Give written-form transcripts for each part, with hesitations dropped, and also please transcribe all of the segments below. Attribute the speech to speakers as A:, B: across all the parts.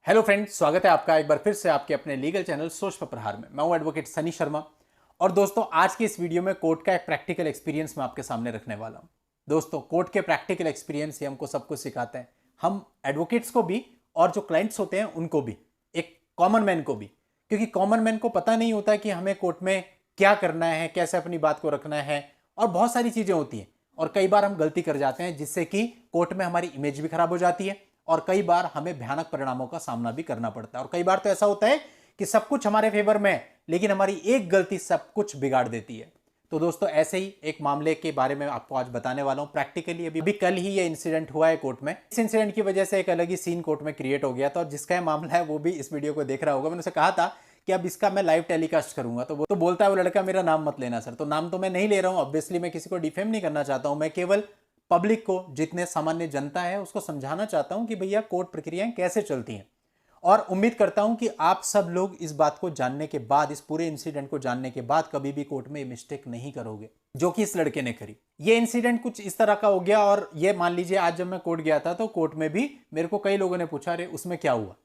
A: Hello friends, स्वागत है आपका एक बार फिर से आपके अपने लीगल चैनल सोच पर प्रहार में। मैं हूं एडवोकेट सनी शर्मा। और दोस्तों, आज की इस वीडियो में कोर्ट का एक प्रैक्टिकल एक्सपीरियंस मैं आपके सामने रखने वाला हूं। दोस्तों, कोर्ट के प्रैक्टिकल एक्सपीरियंस ही हमको सब कुछ सिखाते हैं, हम एडवोकेट्स को भी और जो क्लाइंट्स होते हैं उनको भी, एक कॉमन मैन को भी। क्योंकि कॉमन मैन को पता नहीं होता कि हमें कोर्ट में क्या करना है, कैसे अपनी बात को रखना है, और बहुत सारी चीजें होती हैं। और कई बार हम गलती कर जाते हैं जिससे कि कोर्ट में हमारी इमेज भी खराब हो जाती है और कई बार हमें भयानक परिणामों का सामना भी करना पड़ता है। और कई बार तो ऐसा होता है कि सब कुछ हमारे फेवर में है लेकिन हमारी एक गलती सब कुछ बिगाड़ देती है। तो दोस्तों, ऐसे ही एक मामले के बारे में आपको आज बताने वाला हूं प्रैक्टिकली। अभी कल ही ये इंसिडेंट हुआ है कोर्ट में। इस इंसिडेंट की वजह से एक अलग ही सीन कोर्ट में क्रिएट हो गया था और जिसका मामला है वो भी इस वीडियो को देख रहा होगा। मैंने उसे कहा था कि अब इसका मैं लाइव टेलीकास्ट करूंगा, तो वो तो बोलता है वो लड़का मेरा नाम मत लेना सर। तो नाम तो मैं नहीं ले रहा हूं, ऑब्वियसली मैं किसी को डिफेम नहीं करना चाहता हूं। मैं केवल पब्लिक को, जितने सामान्य जनता है, उसको समझाना चाहता हूं कि भैया कोर्ट प्रक्रियाएं कैसे चलती हैं। और उम्मीद करता हूं कि आप सब लोग इस बात को जानने के बाद, इस पूरे इंसिडेंट को जानने के बाद कभी भी कोर्ट में मिस्टेक नहीं करोगे जो कि इस लड़के ने करी। ये इंसिडेंट कुछ इस तरह का हो गया। और ये मान लीजिए, आज जब मैं कोर्ट गया था तो कोर्ट में भी मेरे को कई लोगों ने पूछा, अरे उसमें क्या हुआ।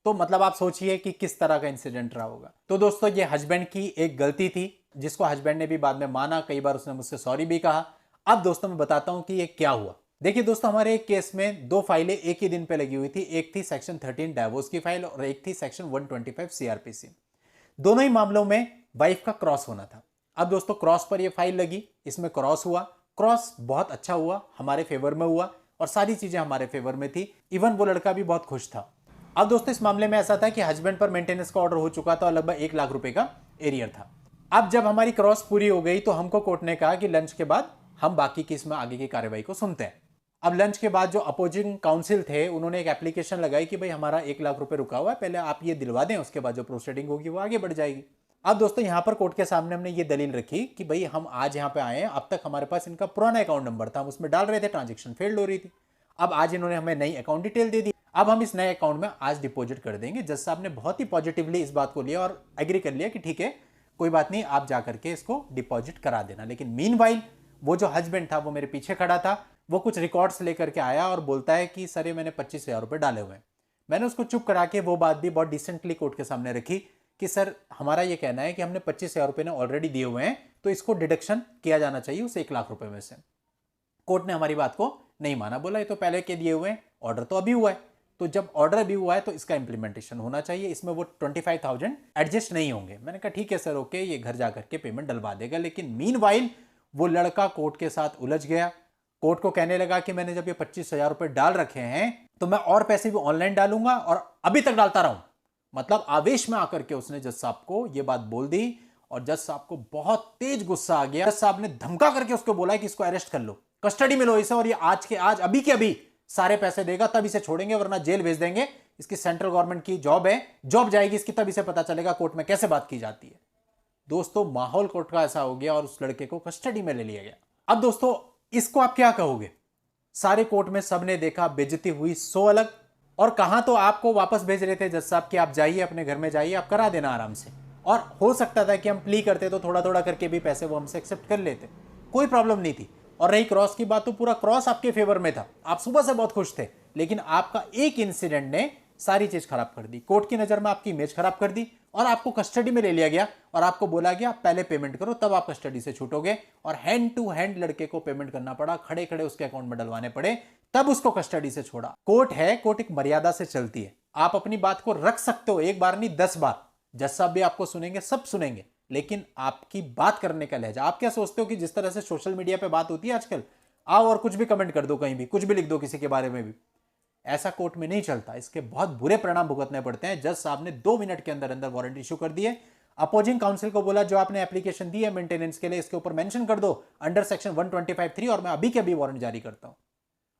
A: तो मतलब आप सोचिए कि किस तरह का इंसिडेंट रहा होगा। तो दोस्तों, ये हस्बैंड की एक गलती थी जिसको हस्बैंड ने भी बाद में माना, कई बार उसने मुझसे सॉरी भी कहा। अब दोस्तों मैं बताता हूं कि ये क्या हुआ। देखिए दोस्तों, हमारे एक केस में दो फाइलें एक ही दिन पे लगी हुई थी। एक थी सेक्शन 13 डाइवोर्स की फाइल और एक थी सेक्शन 125 सीआरपीसी। दोनों ही मामलों में वाइफ का क्रॉस होना था। अब दोस्तों, क्रॉस पर ये फाइल लगी, इसमें क्रॉस हुआ। क्रॉस बहुत अच्छा हुआ, हमारे फेवर में हुआ और सारी चीजें हमारे फेवर में थी। इवन वो लड़का भी बहुत खुश था। अब दोस्तों, इस मामले में ऐसा था कि हस्बैंड पर मेंटेनेंस का ऑर्डर हो चुका था और लगभग 1 लाख रुपए का एरियर था। अब जब हमारी क्रॉस पूरी हो गई तो हमको कोर्ट ने कहा कि लंच के बाद हम बाकी की इसमें आगे की कार्रवाई को सुनते हैं। अब लंच के बाद जो अपोजिंग काउंसिल थे उन्होंने एक एप्लीकेशन लगाई कि भाई हमारा 1 लाख रुपए रुका हुआ है, पहले आप ये दिलवा दें, उसके बाद जो प्रोसीडिंग होगी वो आगे बढ़ जाएगी। अब दोस्तों, यहां पर कोर्ट के सामने हमने ये दलील रखी कि भाई हम आज यहां पे आए हैं, अब तक हमारे पास इनका पुराना अकाउंट नंबर था, हम उसमें डाल रहे थे, ट्रांजेक्शन फेल्ड हो रही थी। अब आज इन्होंने हमें नई अकाउंट डिटेल दे दी, अब हम इस नए अकाउंट में आज डिपॉजिट कर देंगे। जज साहब ने बहुत ही पॉजिटिवली इस बात को लिया और एग्री कर लिया कि ठीक है, कोई बात नहीं, आप जाकर के इसको डिपॉजिट करा देना। लेकिन मीनवाइल वो जो हस्बैंड था वो मेरे पीछे खड़ा था। वो कुछ रिकॉर्ड्स लेकर के आया और बोलता है कि सर ये मैंने 25,000 रुपए डाले हुए हैं। मैंने उसको चुप करा के वो बात भी बहुत डिसेंटली कोर्ट के सामने रखी कि सर हमारा ये कहना है कि हमने 25,000 रुपए ने ऑलरेडी दिए हुए हैं, तो इसको डिडक्शन किया जाना चाहिए उस 1 लाख रुपए में से। कोर्ट ने हमारी बात को नहीं माना, बोला ये तो पहले के दिए हुए हैं, ऑर्डर तो अभी हुआ है, तो जब ऑर्डर अभी हुआ है तो इसका इंप्लीमेंटेशन होना चाहिए, इसमें वो 25,000 एडजस्ट नहीं होंगे। मैंने कहा ठीक है सर, ओके, ये घर जाकर के पेमेंट डलवा देगा। लेकिन मीनवाइल वो लड़का कोर्ट के साथ उलझ गया। कोर्ट को कहने लगा कि मैंने जब ये 25,000 रुपए डाल रखे हैं तो मैं और पैसे भी ऑनलाइन डालूंगा और अभी तक डालता रहूं। मतलब आवेश में आकर के उसने जज साहब को ये बात बोल दी और जज साहब को बहुत तेज गुस्सा आ गया। जज साहब ने धमका करके उसको बोला कि इसको अरेस्ट कर लो, कस्टडी में लो इसे, और ये आज के आज, अभी के अभी सारे पैसे देगा तब इसे छोड़ेंगे, वरना जेल भेज देंगे। इसकी सेंट्रल गवर्नमेंट की जॉब है, जॉब जाएगी इसकी, तब इसे पता चलेगा कोर्ट में कैसे बात की जाती है। दोस्तों, माहौल कोर्ट का ऐसा हो गया और उस लड़के को कस्टडी में ले लिया गया। अब दोस्तों, इसको आप क्या कहोगे? सारे कोर्ट में सबने देखा, बेइज्जती हुई सो अलग। और कहां तो आपको वापस भेज रहे थे जज साहब कि आप जाइए अपने घर में जाइए, आप करा देना आराम से। और हो सकता था कि हम प्ली करते तो थोड़ा थोड़ा करके भी पैसे वो हमसे एक्सेप्ट कर लेते, कोई प्रॉब्लम नहीं थी। और रही क्रॉस की बात, तो पूरा क्रॉस आपके फेवर में था, आप सुबह से बहुत खुश थे। लेकिन आपका एक इंसिडेंट ने सारी चीज खराब कर दी, कोर्ट की नजर में आपकी इमेज खराब कर दी और आपको कस्टडी में ले लिया गया और आपको बोला गया पहले पेमेंट करो तब आप कस्टडी से छूटोगे। और हैंड टू हैंड लड़के को पेमेंट करना पड़ा, खड़े खड़े उसके अकाउंट में डलवाने पड़े, तब उसको कस्टडी से छोड़ा। कोर्ट है, कोर्ट एक मर्यादा से चलती है। आप अपनी बात को रख सकते हो, एक बार नहीं 10 बार, जज साहब भी आपको सुनेंगे, सब सुनेंगे, लेकिन आपकी बात करने का लहजा। आप क्या सोचते हो कि जिस तरह से सोशल मीडिया पे बात होती है आजकल, आओ और कुछ भी कमेंट कर दो, कहीं भी कुछ भी लिख दो किसी के बारे में भी, ऐसा कोर्ट में नहीं चलता। इसके बहुत बुरे परिणाम भुगतने पड़ते हैं। जज साहब ने 2 मिनट के अंदर अंदर वारंट इशू कर दिए। अपोजिंग काउंसिल को बोला जो आपने एप्लीकेशन दी है मेंटेनेंस के लिए, इसके ऊपर मेंशन कर दो अंडर सेक्शन 125(3) और मैं अभी के अभी वारंट जारी करता हूं।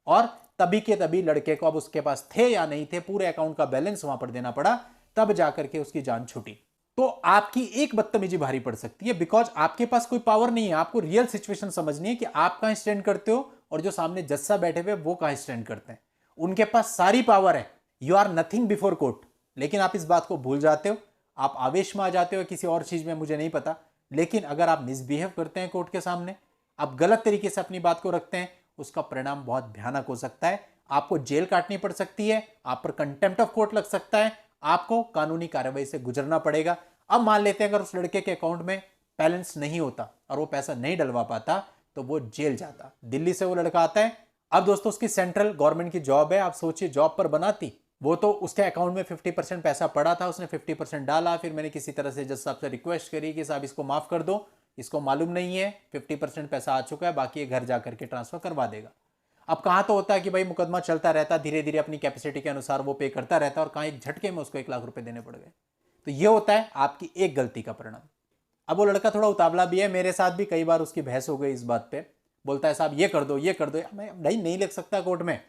A: और तभी के तभी लड़के को, अब उसके पास थे या नहीं थे, पूरे अकाउंट का बैलेंस वहां पर देना पड़ा, तब जाकर के उसकी जान छूटी। तो आपकी एक बदतमीजी भारी पड़ सकती है, बिकॉज आपके पास कोई पावर नहीं है। आपको रियल सिचुएशन समझनी है कि आप कहां स्टैंड करते हो और जो सामने जज साहब बैठे हुए वो कहां स्टैंड करते हैं। उनके पास सारी पावर है, you are nothing before court. लेकिन आप इस बात को भूल जाते हो, आप आवेश में आ जाते हो किसी और चीज में, मुझे नहीं पता। लेकिन अगर आप मिसबिहेव करते हैं कोर्ट के सामने, आप गलत तरीके से अपनी बात को रखते हैं, उसका परिणाम बहुत भयानक हो सकता है। आपको जेल काटनी पड़ सकती है, आप पर कंटेम्प्ट ऑफ कोर्ट लग सकता है, आपको कानूनी कार्रवाई से गुजरना पड़ेगा। अब मान लेते हैं अगर उस लड़के के अकाउंट में बैलेंस नहीं होता और वो पैसा नहीं डलवा पाता तो वो जेल जाता। दिल्ली से वो लड़का आता है, अब दोस्तों उसकी सेंट्रल गवर्नमेंट की जॉब है, आप सोचिए जॉब पर बनाती, वो तो उसके अकाउंट में 50% पैसा पड़ा था, उसने 50% डाला, फिर मैंने किसी तरह से जज साहब से रिक्वेस्ट करी कि साहब इसको माफ कर दो, इसको मालूम नहीं है 50% पैसा आ चुका है, बाकी ये घर जाकर के ट्रांसफर करवा देगा। अब कहाँ तो होता है कि भाई मुकदमा चलता रहता, धीरे धीरे अपनी कैपेसिटी के अनुसार वो पे करता रहता और कहाँ एक झटके में उसको 1 लाख रुपए देने पड़ गए। तो ये होता है आपकी एक गलती का परिणाम। अब वो लड़का थोड़ा उतावला भी है, मेरे साथ भी कई बार उसकी बहस हो गई इस बात पे, बोलता है साहब ये कर दो ये कर दो, मैं नहीं लग सकता कोर्ट में,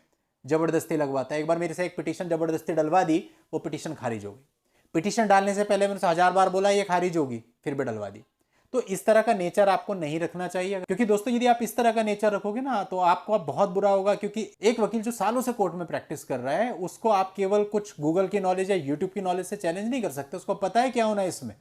A: जबरदस्ती लगवाता है। एक बार मेरे से एक पिटीशन जबरदस्ती डलवा दी, वो पिटीशन खारिज हो गई। पिटीशन डालने से पहले मैंने 1000 बार बोला ये खारिज होगी, फिर भी डलवा दी। तो इस तरह का नेचर आपको नहीं रखना चाहिए, क्योंकि दोस्तों यदि आप इस तरह का नेचर रखोगे ना तो आपको बहुत बुरा होगा। क्योंकि एक वकील जो सालों से कोर्ट में प्रैक्टिस कर रहा है, उसको आप केवल कुछ गूगल की नॉलेज या यूट्यूब की नॉलेज से चैलेंज नहीं कर सकते, उसको पता है क्या होना है इसमें।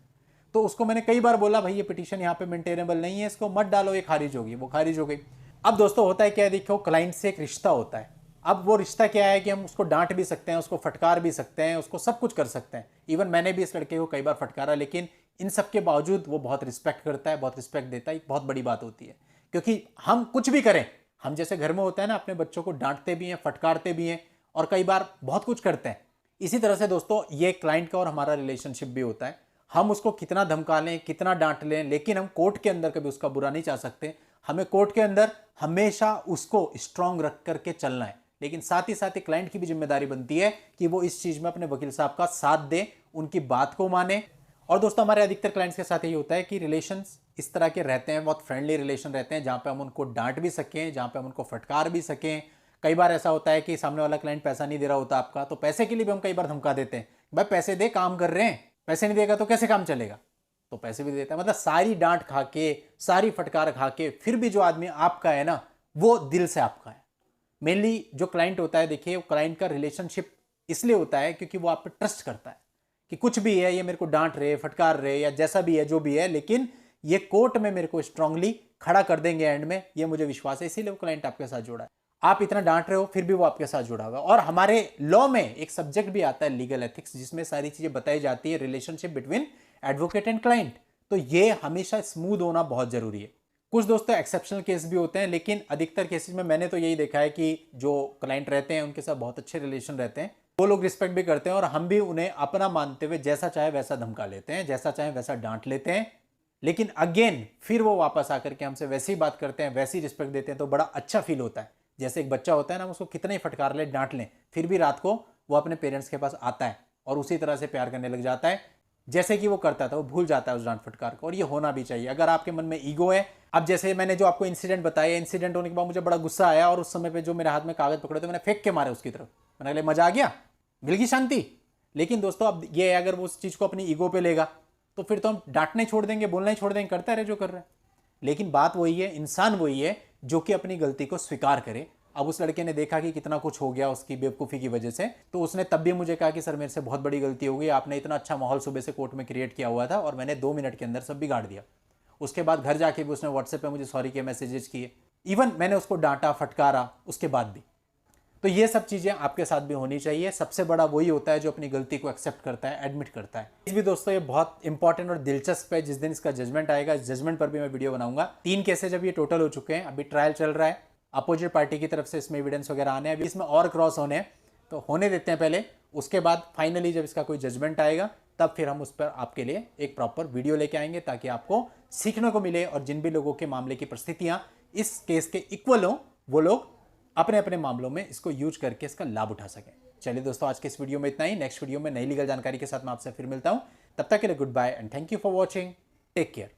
A: तो उसको मैंने कई बार बोला भाई ये पिटीशन यहाँ पे मेंटेनेबल नहीं है, इसको मत डालो, ये खारिज होगी, वो खारिज हो गई। अब दोस्तों होता है क्या, देखो क्लाइंट से एक रिश्ता होता है। अब वो रिश्ता क्या है कि हम उसको डांट भी सकते हैं, उसको फटकार भी सकते हैं, उसको सब कुछ कर सकते हैं। इवन मैंने भी इस लड़के को कई बार फटकारा, लेकिन इन सब के बावजूद वो बहुत रिस्पेक्ट करता है, बहुत रिस्पेक्ट देता है। बहुत बड़ी बात होती है, क्योंकि हम कुछ भी करें, हम जैसे घर में होता है ना, अपने बच्चों को डांटते भी हैं, फटकारते भी हैं और कई बार बहुत कुछ करते हैं। इसी तरह से दोस्तों ये क्लाइंट का और हमारा रिलेशनशिप भी होता है। हम उसको कितना धमका लें, कितना डांट लें, लेकिन हम कोर्ट के अंदर कभी उसका बुरा नहीं चाह सकते। हमें कोर्ट के अंदर हमेशा उसको स्ट्रांग रख करके चलना है, लेकिन साथ ही क्लाइंट की भी जिम्मेदारी बनती है कि वो इस चीज में अपने वकील साहब का साथ दे, उनकी बात को माने। और दोस्तों हमारे अधिकतर क्लाइंट्स के साथ यही होता है कि रिलेशंस इस तरह के रहते हैं, बहुत फ्रेंडली रिलेशन रहते हैं, जहां पे हम उनको डांट भी सकें, जहां पे हम उनको फटकार भी सकें। कई बार ऐसा होता है कि सामने वाला क्लाइंट पैसा नहीं दे रहा होता आपका, तो पैसे के लिए भी हम कई बार धमका देते हैं, भाई पैसे दे, काम कर रहे हैं, पैसे नहीं देगा तो कैसे काम चलेगा, तो पैसे भी देता है। मतलब सारी डांट खा के, सारी फटकार खा के, फिर भी जो आदमी आपका है ना, वो दिल से आपका है। मेनली जो क्लाइंट होता है, देखिए, वो क्लाइंट का रिलेशनशिप इसलिए होता है क्योंकि वो आप पे ट्रस्ट करता है कि कुछ भी है, ये मेरे को डांट रहे, फटकार रहे, या जैसा भी है, जो भी है, लेकिन ये कोर्ट में मेरे को स्ट्रांगली खड़ा कर देंगे एंड में, ये मुझे विश्वास है, इसीलिए वो क्लाइंट आपके साथ जुड़ा है। आप इतना डांट रहे हो फिर भी वो आपके साथ जुड़ा हुआ। और हमारे लॉ में एक सब्जेक्ट भी आता है लीगल एथिक्स, जिसमें सारी चीजें बताई जाती है, relationship between advocate and client. तो ये हमेशा स्मूथ होना बहुत जरूरी है। कुछ दोस्तों एक्सेप्शनल केस भी होते हैं, लेकिन अधिकतर केसेस में मैंने तो यही देखा है कि जो क्लाइंट रहते हैं उनके साथ बहुत अच्छे रिलेशन रहते हैं, वो लोग रिस्पेक्ट भी करते हैं और हम भी उन्हें अपना मानते हुए जैसा चाहे वैसा धमका लेते हैं, जैसा चाहे वैसा डांट लेते हैं। लेकिन अगेन फिर वो वापस आकर के हमसे वैसी बात करते हैं, वैसी रिस्पेक्ट देते हैं, तो बड़ा अच्छा फील होता है। जैसे एक बच्चा होता है ना, हम उसको कितना ही फटकार ले, डांट लें, फिर भी रात को वो अपने पेरेंट्स के पास आता है और उसी तरह से प्यार करने लग जाता है जैसे कि वो करता था, वो भूल जाता है उस डांट फटकार को। और ये होना भी चाहिए। अगर आपके मन में ईगो है, अब जैसे मैंने जो आपको इंसिडेंट बताया, इंसिडेंट होने के बाद मुझे बड़ा गुस्सा आया और उस समय पे जो मेरे हाथ में कागज पकड़े थे मैंने फेंक के मारे उसकी तरफ, मैंने कहा मजा आ गया, मिल गई शांति। लेकिन दोस्तों अब ये अगर वो उस चीज को अपनी ईगो पे लेगा तो फिर तो हम डांटना ही छोड़ देंगे, बोलना ही छोड़ देंगे, करता रहे जो कर रहा है। लेकिन बात वही है, इंसान वही है जो कि अपनी गलती को स्वीकार करे। अब उस लड़के ने देखा कि कितना कुछ हो गया उसकी बेवकूफ़ी की वजह से, तो उसने तब भी मुझे कहा कि सर मेरे से बहुत बड़ी गलती हो गई, आपने इतना अच्छा माहौल सुबह से कोर्ट में क्रिएट किया हुआ था और मैंने 2 मिनट के अंदर सब बिगाड़ दिया। उसके बाद घर जाके भी उसने व्हाट्सएप पे मुझे सॉरी के मैसेजेस किए, इवन मैंने उसको डांटा फटकारा उसके बाद भी। तो ये सब चीज़ें आपके साथ भी होनी चाहिए। सबसे बड़ा वही होता है जो अपनी गलती को एक्सेप्ट करता है, एडमिट करता है। इस भी दोस्तों ये बहुत इंपॉर्टेंट और दिलचस्प है, जिस दिन इसका जजमेंट आएगा, इस जजमेंट पर भी मैं वीडियो बनाऊंगा। 3 केसेज अभी ये टोटल हो चुके हैं, अभी ट्रायल चल रहा है, अपोजिट पार्टी की तरफ से इसमें एविडेंस वगैरह आने हैं, अभी इसमें और क्रॉस होने हैं, तो होने देते हैं पहले। उसके बाद फाइनली जब इसका कोई जजमेंट आएगा तब फिर हम उस पर आपके लिए एक प्रॉपर वीडियो लेके आएंगे, ताकि आपको सीखने को मिले और जिन भी लोगों के मामले की परिस्थितियां इस केस के इक्वल हो, वो लोग अपने अपने मामलों में इसको यूज करके इसका लाभ उठा सकें। चलिए दोस्तों, आज के इस वीडियो में इतना ही। नेक्स्ट वीडियो में नई लीगल जानकारी के साथ मैं आपसे फिर मिलता हूं। तब तक के लिए goodbye and thank you for watching. Take care.